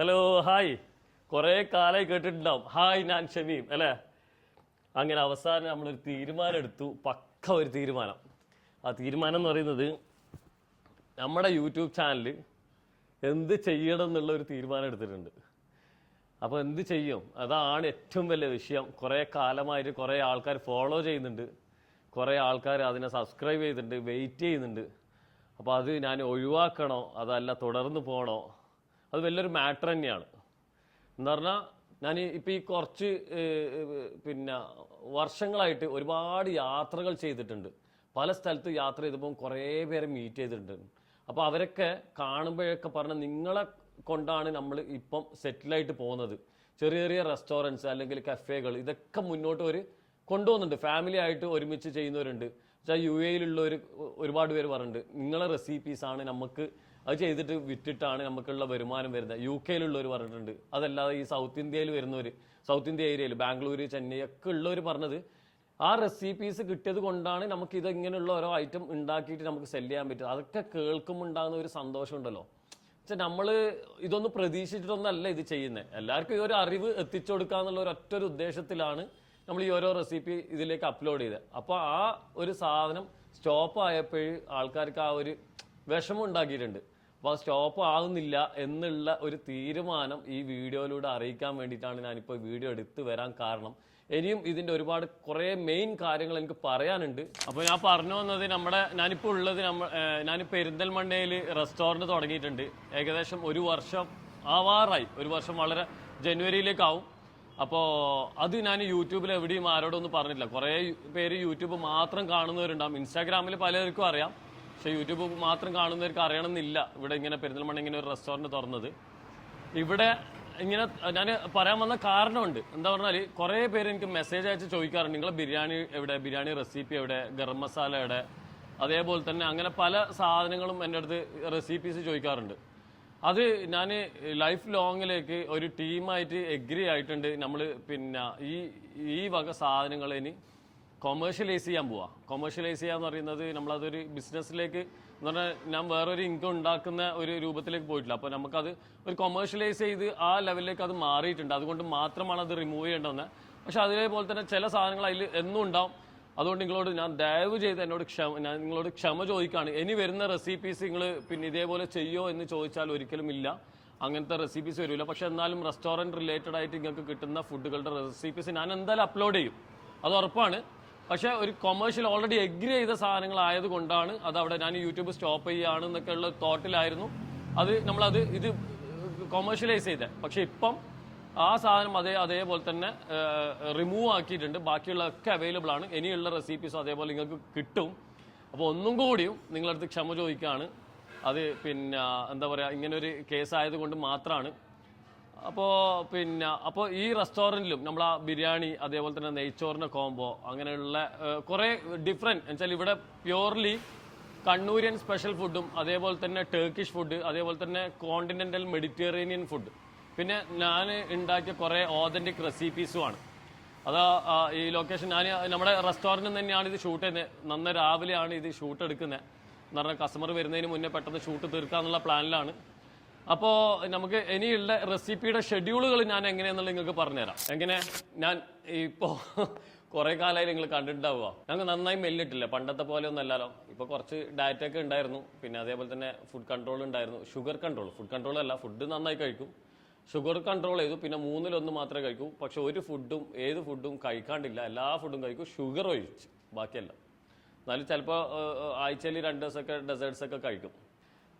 Hello hi. കുറേ കാലമായി കേട്ടിട്ടുണ്ടാവും ഹായ് ഞാൻ ഷമീം അല്ലേ. അങ്ങനെ അവസാനം നമ്മളൊരു തീരുമാനം എടുത്തു, പക്ക ഒരു തീരുമാനം. ആ തീരുമാനം എന്ന് പറയുന്നത് നമ്മുടെ യൂട്യൂബ് ചാനൽ എന്ത് ചെയ്യണം എന്നുള്ള ഒരു തീരുമാനം എടുത്തിട്ടുണ്ട്. അപ്പോൾ എന്ത് ചെയ്യും, അതാണ് ഏറ്റവും വലിയ വിഷയം. കുറേ കാലമായിട്ട് കുറേ ആൾക്കാർ ഫോളോ ചെയ്യുന്നുണ്ട്, കുറേ ആൾക്കാർ അതിനെ സബ്സ്ക്രൈബ് ചെയ്തിട്ടുണ്ട്, വെയിറ്റ് ചെയ്യുന്നുണ്ട്. അപ്പോൾ അത് ഞാൻ ഒഴിവാക്കണോ അതല്ല തുടർന്ന് പോകണോ, അത് വലിയൊരു മാറ്റർ തന്നെയാണ്. എന്ന് പറഞ്ഞാൽ ഞാൻ ഇപ്പോൾ ഈ കുറച്ച് വർഷങ്ങളായിട്ട് ഒരുപാട് യാത്രകൾ ചെയ്തിട്ടുണ്ട്. പല സ്ഥലത്ത് യാത്ര ചെയ്തപ്പോൾ കുറേ പേരെ മീറ്റ് ചെയ്തിട്ടുണ്ട്. അപ്പോൾ അവരൊക്കെ കാണുമ്പോഴൊക്കെ പറഞ്ഞ നിങ്ങളെ കൊണ്ടാണ് നമ്മൾ ഇപ്പം സെറ്റിലായിട്ട് പോകുന്നത്. ചെറിയ ചെറിയ റെസ്റ്റോറൻറ്റ്സ് അല്ലെങ്കിൽ കഫേകൾ ഇതൊക്കെ മുന്നോട്ട് കൊണ്ടുപോകുന്നുണ്ട്. ഫാമിലി ആയിട്ട് ഒരുമിച്ച് ചെയ്യുന്നവരുണ്ട്. യു എയിലുള്ളവർ ഒരുപാട് പേര് പറഞ്ഞിട്ടുണ്ട് നിങ്ങളെ റെസിപ്പീസാണ് നമുക്ക് അത് ചെയ്തിട്ട് വിറ്റിട്ടാണ് നമുക്കുള്ള വരുമാനം വരുന്നത്. യു കെയിലുള്ളവർ പറഞ്ഞിട്ടുണ്ട്. അതല്ലാതെ ഈ സൗത്ത് ഇന്ത്യയിൽ വരുന്നവർ, സൗത്ത് ഇന്ത്യ ഏരിയയിൽ ബാംഗ്ലൂർ ചെന്നൈ ഒക്കെ ഉള്ളവർ പറഞ്ഞത് ആ റെസിപ്പീസ് കിട്ടിയത് കൊണ്ടാണ് നമുക്ക് ഇതെങ്ങനെയുള്ള ഓരോ ഐറ്റം ഉണ്ടാക്കിയിട്ട് നമുക്ക് സെല് ചെയ്യാൻ പറ്റും. അതൊക്കെ കേൾക്കുമ്പോൾ ഉണ്ടാകുന്ന ഒരു സന്തോഷം ഉണ്ടല്ലോ. പക്ഷെ നമ്മൾ ഇതൊന്നും പ്രതീക്ഷിച്ചിട്ടൊന്നല്ല ഇത് ചെയ്യുന്നത്. എല്ലാവർക്കും ഈ ഒരു അറിവ് എത്തിച്ചു കൊടുക്കുക എന്നുള്ള ഒരൊറ്റൊരു ഉദ്ദേശത്തിലാണ് നമ്മൾ ഈ ഓരോ റെസിപ്പി ഇതിലേക്ക് അപ്ലോഡ് ചെയ്തത്. അപ്പോൾ ആ ഒരു സാധനം സ്റ്റോപ്പ് ആയപ്പോൾ ആൾക്കാർക്ക് ആ ഒരു വിഷമം ഉണ്ടാക്കിയിട്ടുണ്ട്. അപ്പോൾ സ്റ്റോപ്പ് ആകുന്നില്ല എന്നുള്ള ഒരു തീരുമാനം ഈ വീഡിയോയിലൂടെ അറിയിക്കാൻ വേണ്ടിയിട്ടാണ് ഞാനിപ്പോൾ വീഡിയോ എടുത്ത് വരാൻ കാരണം. ഇനിയും ഇതിൻ്റെ കുറേ മെയിൻ കാര്യങ്ങൾ എനിക്ക് പറയാനുണ്ട്. അപ്പോൾ ഞാൻ പറഞ്ഞു വന്നത് ഞാനിപ്പോൾ ഉള്ളത് ഞാൻ പെരിന്തൽമണ്ണയിൽ റെസ്റ്റോറൻറ്റ് തുടങ്ങിയിട്ടുണ്ട്. ഏകദേശം ഒരു വർഷം ആവാറായി. ഒരു വർഷം വളരെ ജനുവരിയിലേക്കാവും. അപ്പോൾ അത് ഞാൻ യൂട്യൂബിൽ എവിടെയും ആരോടൊന്നും പറഞ്ഞിട്ടില്ല. കുറേ പേര് യൂട്യൂബ് മാത്രം കാണുന്നവരുണ്ടാവും. ഇൻസ്റ്റാഗ്രാമിൽ പലർക്കും അറിയാം, പക്ഷേ യൂട്യൂബ് മാത്രം കാണുന്നവർക്ക് അറിയണമെന്നില്ല. ഇവിടെ ഇങ്ങനെ പെരിന്തൽമണ്ണ ഇങ്ങനെ ഒരു റെസ്റ്റോറൻറ്റ് തുറന്നത്. ഇവിടെ ഇങ്ങനെ ഞാൻ പറയാൻ വന്ന കാരണമുണ്ട്. എന്താ പറഞ്ഞാൽ കുറേ പേര് എനിക്ക് മെസ്സേജ് അയച്ച് ചോദിക്കാറുണ്ട് നിങ്ങളെ ബിരിയാണി എവിടെ, ബിരിയാണി റെസിപ്പി എവിടെ, ഗരം മസാല എവിടെ, അതേപോലെ തന്നെ അങ്ങനെ പല സാധനങ്ങളും എൻ്റെ അടുത്ത് റെസിപ്പീസ് ചോദിക്കാറുണ്ട്. അത് ഞാൻ ലൈഫ് ലോങ്ങിലേക്ക് ഒരു ടീമായിട്ട് എഗ്രി ആയിട്ടുണ്ട്. നമ്മൾ ഈ വക സാധനങ്ങൾ ഇനി കൊമേഴ്ഷ്യലൈസ് ചെയ്യാൻ പോവാ. കൊമേഴ്ഷ്യലൈസ് ചെയ്യാന്ന് പറയുന്നത് നമ്മളതൊരു ബിസിനസ്സിലേക്ക് എന്ന് പറഞ്ഞാൽ ഞാൻ വേറൊരു ഇൻകം ഉണ്ടാക്കുന്ന ഒരു രൂപത്തിലേക്ക് പോയിട്ടില്ല. അപ്പോൾ നമുക്കത് ഒരു കൊമേഴ്ഷ്യലൈസ് ചെയ്ത് ആ ലെവലിലേക്ക് അത് മാറിയിട്ടുണ്ട്. അതുകൊണ്ട് മാത്രമാണ് അത് റിമൂവ് ചെയ്യേണ്ടതെന്ന്. പക്ഷെ അതേപോലെ തന്നെ ചില സാധനങ്ങൾ അതിൽ എന്നും ഉണ്ടാവും. അതുകൊണ്ട് നിങ്ങളോട് ഞാൻ ദയവ് ചെയ്ത് ഞാൻ നിങ്ങളോട് ക്ഷമ ചോദിക്കുകയാണ്. ഇനി വരുന്ന റെസിപ്പീസ് നിങ്ങൾ ഇതേപോലെ ചെയ്യോ എന്ന് ചോദിച്ചാൽ ഒരിക്കലും ഇല്ല, അങ്ങനത്തെ റെസിപ്പീസ് വരില്ല. പക്ഷെ എന്നാലും റെസ്റ്റോറൻറ്റ് റിലേറ്റഡ് ആയിട്ട് നിങ്ങൾക്ക് കിട്ടുന്ന ഫുഡുകളുടെ റെസിപ്പീസ് ഞാൻ എന്തായാലും അപ്ലോഡ് ചെയ്യും, അത് ഉറപ്പാണ്. പക്ഷേ ഒരു കൊമേഴ്ഷ്യൽ ഓൾറെഡി എഗ്രി ചെയ്ത സാധനങ്ങളായത് കൊണ്ടാണ് അതവിടെ ഞാൻ യൂട്യൂബ് സ്റ്റോപ്പ് ചെയ്യുകയാണ് എന്നൊക്കെയുള്ള തോട്ടിലായിരുന്നു ഇത് കൊമേഴ്ഷ്യലൈസ് ചെയ്തത്. പക്ഷെ ഇപ്പം ആ സാധനം അതേപോലെ തന്നെ റിമൂവ് ആക്കിയിട്ടുണ്ട്. ബാക്കിയുള്ളതൊക്കെ അവൈലബിൾ ആണ്. ഇനിയുള്ള റെസിപ്പീസും അതേപോലെ നിങ്ങൾക്ക് കിട്ടും. അപ്പോൾ ഒന്നും കൂടിയും നിങ്ങളടുത്ത് ക്ഷമ ചോദിക്കുകയാണ്. അത് എന്താ പറയുക, ഇങ്ങനൊരു കേസ് ആയതുകൊണ്ട് മാത്രമാണ്. അപ്പോൾ ഈ റെസ്റ്റോറൻറ്റിലും നമ്മൾ ആ ബിരിയാണി അതേപോലെ തന്നെ നെയ്ച്ചോറിൻ്റെ കോംബോ അങ്ങനെയുള്ള കുറേ ഡിഫറെൻറ്റ് എന്നുവെച്ചാൽ ഇവിടെ പ്യൂർലി കണ്ണൂരിയൻ സ്പെഷ്യൽ ഫുഡും അതേപോലെ തന്നെ ടർക്കിഷ് ഫുഡ് അതേപോലെ തന്നെ കോണ്ടിനെൻ്റൽ മെഡിറ്ററേനിയൻ ഫുഡ് പിന്നെ ഞാൻ ഉണ്ടാക്കിയ കുറേ ഓതൻറ്റിക് റെസിപ്പീസുമാണ്. അതാ ഈ ലൊക്കേഷൻ നമ്മുടെ റെസ്റ്റോറൻറ്റിൽ തന്നെയാണ് ഇത് ഷൂട്ട് ചെയ്യുന്നത്. രാവിലെയാണ് ഇത് ഷൂട്ട് എടുക്കുന്നത്. എന്ന് പറഞ്ഞാൽ കസ്റ്റമർ വരുന്നതിന് മുന്നേ പെട്ടെന്ന് ഷൂട്ട് തീർക്കാന്നുള്ള പ്ലാനിലാണ്. അപ്പോൾ നമുക്ക് ഇനിയുള്ള റെസിപ്പിയുടെ ഷെഡ്യൂളുകൾ ഞാൻ എങ്ങനെയാണെന്നുള്ളത് നിങ്ങൾക്ക് പറഞ്ഞുതരാം. ഞാൻ ഇപ്പോൾ കുറേ കാലമായി നിങ്ങൾ കണ്ടിട്ടുണ്ടാവുക. ഞങ്ങൾക്ക് നന്നായി മെല്ലിട്ടില്ല, പണ്ടത്തെ പോലെ ഒന്നും അല്ലല്ലോ. ഇപ്പോൾ കുറച്ച് ഡയറ്റൊക്കെ ഉണ്ടായിരുന്നു. പിന്നെ അതേപോലെ തന്നെ ഫുഡ് കൺട്രോൾ ഉണ്ടായിരുന്നു. ഫുഡ് കൺട്രോൾ അല്ല, ഫുഡ് നന്നായി കഴിക്കും. ഷുഗർ കൺട്രോൾ ചെയ്തു. പിന്നെ 3-1 മാത്രമേ കഴിക്കൂ. പക്ഷെ ഏത് ഫുഡും കഴിക്കാണ്ടില്ല, എല്ലാ ഫുഡും കഴിക്കും, ഷുഗർ ഒഴിച്ച് ബാക്കിയല്ല. എന്നാലും ചിലപ്പോൾ ആഴ്ചയിൽ 2 ദിവസമൊക്കെ ഡെസേർട്സ് ഒക്കെ കഴിക്കും.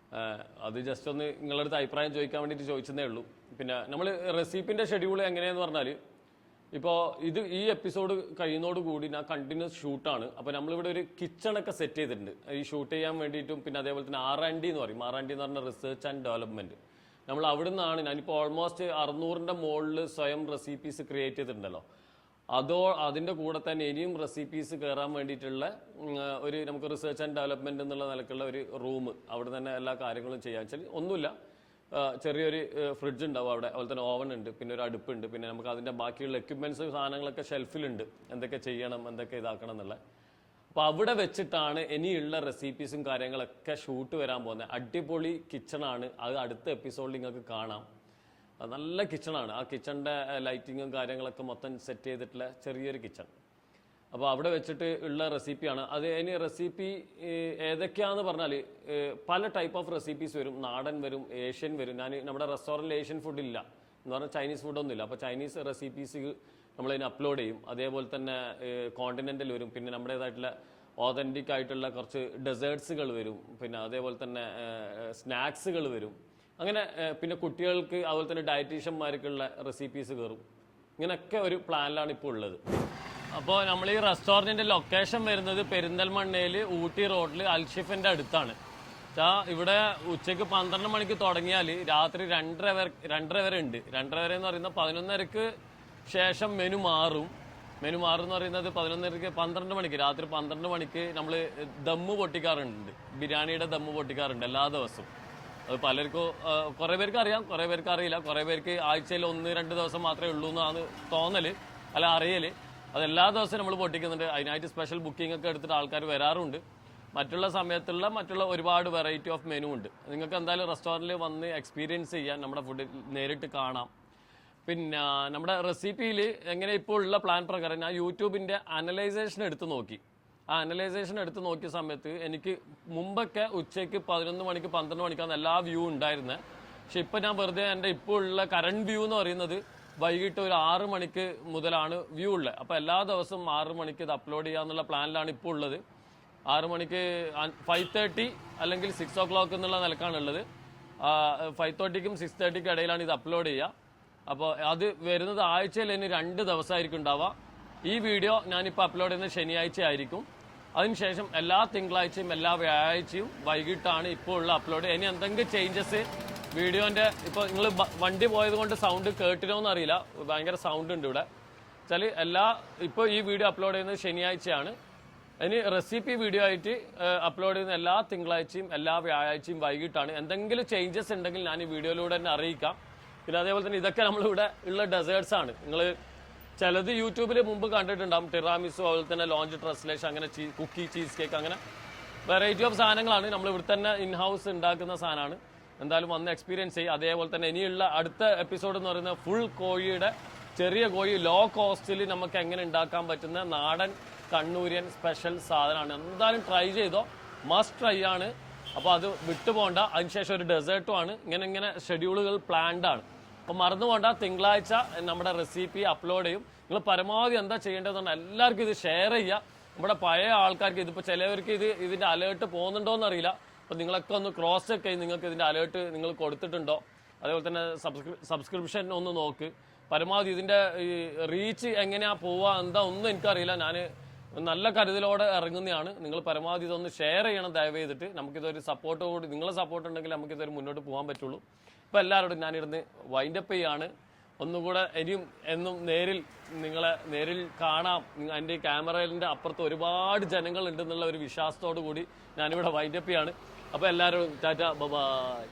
അത് ജസ്റ്റ് ഒന്ന് നിങ്ങളുടെ അടുത്ത് അഭിപ്രായം ചോദിക്കാൻ വേണ്ടിയിട്ട് ചോദിച്ചതേ ഉള്ളൂ. പിന്നെ നമ്മൾ റെസിപ്പിൻ്റെ ഷെഡ്യൂൾ എങ്ങനെയാന്ന് പറഞ്ഞാൽ ഇപ്പോൾ ഈ എപ്പിസോഡ് കഴിയുന്നതോടുകൂടി ഞാൻ കണ്ടിന്യൂസ് ഷൂട്ടാണ്. അപ്പോൾ നമ്മളിവിടെ ഒരു കിച്ചണൊക്കെ സെറ്റ് ചെയ്തിട്ടുണ്ട് ഈ ഷൂട്ട് ചെയ്യാൻ വേണ്ടിയിട്ടും. പിന്നെ അതേപോലെ തന്നെ R&D എന്ന് പറയും. R&D എന്ന് പറഞ്ഞാൽ റിസർച്ച് ആൻഡ് ഡെവലപ്മെൻറ്റ്. നമ്മൾ അവിടെ നിന്നാണ് ഞാനിപ്പോൾ ഓൾമോസ്റ്റ് 600ന്റെ മുകളിൽ സ്വയം റെസിപ്പീസ് ക്രിയേറ്റ് ചെയ്തിട്ടുണ്ടല്ലോ. അതിൻ്റെ കൂടെ തന്നെ ഇനിയും റെസിപ്പീസ് കയറാൻ വേണ്ടിയിട്ടുള്ള നമുക്ക് റിസർച്ച് ആൻഡ് ഡെവലപ്മെൻറ്റ് എന്നുള്ള നിലക്കുള്ള ഒരു റൂം, അവിടെ തന്നെ എല്ലാ കാര്യങ്ങളും ചെയ്യാൻ വെച്ചാൽ ഒന്നുമില്ല, ചെറിയൊരു ഫ്രിഡ്ജ് ഉണ്ടാവും അവിടെ, അതുപോലെ തന്നെ ഓവൻ ഉണ്ട്, പിന്നെ ഒരു അടുപ്പുണ്ട്, പിന്നെ നമുക്ക് അതിൻ്റെ ബാക്കിയുള്ള എക്യുപ്മെൻറ്റ്സ് സാധനങ്ങളൊക്കെ ഷെൽഫിലുണ്ട്, എന്തൊക്കെ ചെയ്യണം എന്തൊക്കെ ഇതാക്കണം എന്നുള്ള. അപ്പോൾ അവിടെ വെച്ചിട്ടാണ് ഇനിയുള്ള റെസിപ്പീസും കാര്യങ്ങളൊക്കെ ഷൂട്ട് വരാൻ പോകുന്നത്. അടിപൊളി കിച്ചണാണ്. അത് അടുത്ത എപ്പിസോഡിൽ നിങ്ങൾക്ക് കാണാം. നല്ല കിച്ചണാണ്. ആ കിച്ചണിൻ്റെ ലൈറ്റിങ്ങും കാര്യങ്ങളൊക്കെ മൊത്തം സെറ്റ് ചെയ്തിട്ടുള്ള ചെറിയൊരു കിച്ചൺ. അപ്പോൾ അവിടെ വെച്ചിട്ട് ഉള്ള റെസിപ്പിയാണ് അത്. ഇനി റെസിപ്പി ഏതൊക്കെയാണെന്ന് പറഞ്ഞാൽ പല ടൈപ്പ് ഓഫ് റെസിപ്പീസ് വരും. നാടൻ വരും, ഏഷ്യൻ വരും. ഞാൻ നമ്മുടെ റെസ്റ്റോറൻറ്റിൽ ഏഷ്യൻ ഫുഡ് ഇല്ല എന്ന് പറഞ്ഞാൽ ചൈനീസ് ഫുഡൊന്നും ഇല്ല. അപ്പോൾ ചൈനീസ് റെസിപ്പീസ് നമ്മളതിന് അപ്ലോഡ് ചെയ്യും. അതേപോലെ തന്നെ കോണ്ടിനെൻ്റൽ വരും. പിന്നെ നമ്മുടേതായിട്ടുള്ള ഓതൻറ്റിക് ആയിട്ടുള്ള കുറച്ച് ഡെസേർട്സുകൾ വരും. പിന്നെ അതേപോലെ തന്നെ സ്നാക്സുകൾ വരും. അങ്ങനെ പിന്നെ കുട്ടികൾക്ക് അതുപോലെ തന്നെ ഡയറ്റീഷ്യന്മാർക്കുള്ള റെസിപ്പീസ് കയറും. ഇങ്ങനെയൊക്കെ ഒരു പ്ലാനിലാണ് ഇപ്പോൾ ഉള്ളത്. അപ്പോൾ നമ്മൾ ഈ റെസ്റ്റോറൻറ്റിൻ്റെ ലൊക്കേഷൻ വരുന്നത് പെരിന്തൽമണ്ണയിൽ ഊട്ടി റോഡിൽ അൽഷിഫിൻ്റെ അടുത്താണ്. ഇവിടെ ഉച്ചയ്ക്ക് 12 മണിക്ക് തുടങ്ങിയാൽ രാത്രി 2:30 വരെ ഉണ്ട്. 2:30 എന്ന് പറയുന്നത് 11:30 ശേഷം മെനു മാറും. മെനു മാറും പറയുന്നത് 12 മണിക്ക് രാത്രി 12 മണിക്ക് നമ്മൾ ദമ്മ് പൊട്ടിക്കാറുണ്ട്. ബിരിയാണിയുടെ ദമ്മ് പൊട്ടിക്കാറുണ്ട് എല്ലാ ദിവസവും. അത് പലർക്കും കുറേ പേർക്ക് അറിയാം, കുറേ പേർക്ക് അറിയില്ല. കുറേ പേർക്ക് ആഴ്ചയിൽ 1-2 ദിവസം മാത്രമേ ഉള്ളൂ എന്നാണ് തോന്നൽ, അല്ല അറിയൽ. അത് എല്ലാ ദിവസവും നമ്മൾ പൊട്ടിക്കുന്നുണ്ട്. അതിനായിട്ട് സ്പെഷ്യൽ ബുക്കിംഗ് ഒക്കെ എടുത്തിട്ട് ആൾക്കാർ വരാറുണ്ട്. മറ്റുള്ള ഒരുപാട് വെറൈറ്റി ഓഫ് മെനു ഉണ്ട്. നിങ്ങൾക്ക് എന്തായാലും റെസ്റ്റോറൻറ്റിൽ വന്ന് എക്സ്പീരിയൻസ് ചെയ്യാൻ, നമ്മുടെ ഫുഡ് നേരിട്ട് കാണാം. പിന്നെ നമ്മുടെ റെസിപ്പിയിൽ എങ്ങനെ ഇപ്പോൾ ഉള്ള പ്ലാൻ പ്രകാരം ഞാൻ യൂട്യൂബിൻ്റെ അനലൈസേഷൻ എടുത്ത് നോക്കി. ആ അനലൈസേഷൻ എടുത്ത് നോക്കിയ സമയത്ത് എനിക്ക് മുമ്പൊക്കെ ഉച്ചയ്ക്ക് 11 മണിക്ക് 12 മണിക്കാണ് എല്ലാ വ്യൂ ഉണ്ടായിരുന്നത്. പക്ഷെ ഇപ്പം ഞാൻ വെറുതെ എൻ്റെ ഇപ്പോൾ ഉള്ള കറണ്ട് വ്യൂ എന്ന് പറയുന്നത് വൈകിട്ട് ഒരു 6 മണിക്ക് മുതലാണ് വ്യൂ ഉള്ളത്. അപ്പോൾ എല്ലാ ദിവസവും 6 മണിക്ക് ഇത് അപ്ലോഡ് ചെയ്യാന്നുള്ള പ്ലാനിലാണ് ഇപ്പോൾ ഉള്ളത്. 6 മണിക്ക് 5:30 അല്ലെങ്കിൽ 6 o'clock എന്നുള്ള നിലക്കാണുള്ളത്. 5:30ക്കും 6:30ക്കും ഇടയിലാണ് ഇത് അപ്ലോഡ് ചെയ്യുക. അപ്പോൾ അത് വരുന്നത് ആഴ്ചയിൽ ഇനി 2 ദിവസമായിരിക്കും ഉണ്ടാവുക. ഈ വീഡിയോ ഞാനിപ്പോൾ അപ്ലോഡ് ചെയ്യുന്നത് ശനിയാഴ്ച ആയിരിക്കും. അതിനുശേഷം എല്ലാ തിങ്കളാഴ്ചയും എല്ലാ വ്യാഴാഴ്ചയും വൈകിട്ടാണ് ഇപ്പോൾ ഉള്ള അപ്ലോഡ്. ഇനി എന്തെങ്കിലും ചേഞ്ചസ് വീഡിയോൻ്റെ ഇപ്പോൾ നിങ്ങൾ വണ്ടി പോയത് കൊണ്ട് സൗണ്ട് കേട്ടിനോന്ന് അറിയില്ല, ഭയങ്കര സൗണ്ട് ഉണ്ട് ഇവിടെ വെച്ചാൽ. ഇപ്പോൾ ഈ വീഡിയോ അപ്ലോഡ് ചെയ്യുന്നത് ശനിയാഴ്ചയാണ്. ഇനി റെസിപ്പി വീഡിയോ ആയിട്ട് അപ്ലോഡ് ചെയ്യുന്ന എല്ലാ തിങ്കളാഴ്ചയും എല്ലാ വ്യാഴാഴ്ചയും വൈകിട്ടാണ്. എന്തെങ്കിലും ചേഞ്ചസ് ഉണ്ടെങ്കിൽ ഞാൻ ഈ വീഡിയോയിലൂടെ തന്നെ അറിയിക്കാം. പിന്നെ അതേപോലെ തന്നെ ഇതൊക്കെ നമ്മളിവിടെ ഉള്ള ഡെസേർട്സ് ആണ്. നിങ്ങൾ ചിലത് യൂട്യൂബിൽ മുമ്പ് കണ്ടിട്ടുണ്ടാകും. ടിറാമിസു, അതുപോലെ തന്നെ ലോഞ്ച് ട്രസ്ലേഷൻ, അങ്ങനെ കുക്കി, ചീസ് കേക്ക്, അങ്ങനെ വെറൈറ്റി ഓഫ് സാധനങ്ങളാണ്. നമ്മൾ ഇവിടെ തന്നെ ഇൻ ഹൗസ് ഉണ്ടാക്കുന്ന സാധനമാണ്. എന്തായാലും വന്ന് എക്സ്പീരിയൻസ് ചെയ്യും. അതേപോലെ തന്നെ ഇനിയുള്ള അടുത്ത എപ്പിസോഡ് എന്ന് പറയുന്നത് ഫുൾ കോഴിയുടെ, ചെറിയ കോഴി ലോ കോസ്റ്റിൽ നമുക്ക് എങ്ങനെ ഉണ്ടാക്കാൻ പറ്റുന്ന നാടൻ കണ്ണൂരിയൻ സ്പെഷ്യൽ സാധനമാണ്. എന്തായാലും ട്രൈ ചെയ്തോ, മസ്റ്റ് ട്രൈ ആണ്. അപ്പോൾ അത് വിട്ടുപോകണ്ട. അതിനുശേഷം ഒരു ഡെസേർട്ടും ആണ്. ഇങ്ങനെ ഷെഡ്യൂളുകൾ പ്ലാൻഡ് ആണ്. അപ്പോൾ മറന്നു പോകണ്ട, തിങ്കളാഴ്ച നമ്മുടെ റെസിപ്പി അപ്ലോഡ് ചെയ്യും. നിങ്ങൾ പരമാവധി എന്താ ചെയ്യേണ്ടതെന്ന് എല്ലാവർക്കും ഇത് ഷെയർ ചെയ്യുക. നമ്മുടെ പഴയ ആൾക്കാർക്ക് ഇതിപ്പോൾ ചിലവർക്ക് ഇതിൻ്റെ അലേർട്ട് പോകുന്നുണ്ടോയെന്ന് അറിയില്ല. അപ്പോൾ നിങ്ങളൊക്കെ ഒന്ന് ക്രോസ് ചെക്ക് ചെയ്ത് നിങ്ങൾക്ക് ഇതിൻ്റെ അലേർട്ട് നിങ്ങൾ കൊടുത്തിട്ടുണ്ടോ. അതേപോലെ തന്നെ സബ്സ്ക്രിപ്ഷൻ ഒന്ന് നോക്ക്. പരമാവധി ഇതിൻ്റെ ഈ റീച്ച് എങ്ങനെയാണ് പോവുക എന്താ ഒന്നും എനിക്കറിയില്ല. ഞാൻ നല്ല കരുതലോടെ ഇറങ്ങുന്നതാണ്. നിങ്ങൾ പരമാവധി ഇതൊന്ന് ഷെയർ ചെയ്യണം ദയവ് ചെയ്തിട്ട്. നമുക്കിതൊരു സപ്പോർട്ട് കൂടി, നിങ്ങളെ സപ്പോർട്ട് ഉണ്ടെങ്കിൽ നമുക്കിതൊരു മുന്നോട്ട് പോകാൻ പറ്റുള്ളൂ. ഇപ്പോൾ എല്ലാവരോടും ഞാനിരുന്ന് വൈൻഡപ്പ് ചെയ്യാണ്. ഒന്നുകൂടെ ഇനിയും എന്നും നിങ്ങളെ നേരിൽ കാണാം. എൻ്റെ ക്യാമറയിൻ്റെ അപ്പുറത്ത് ഒരുപാട് ജനങ്ങൾ ഉണ്ടെന്നുള്ള ഒരു വിശ്വാസത്തോടു കൂടി ഞാനിവിടെ വൈൻഡപ്പ് ചെയ്യാണ്. അപ്പോൾ എല്ലാവരും ടാറ്റ, ബൈ.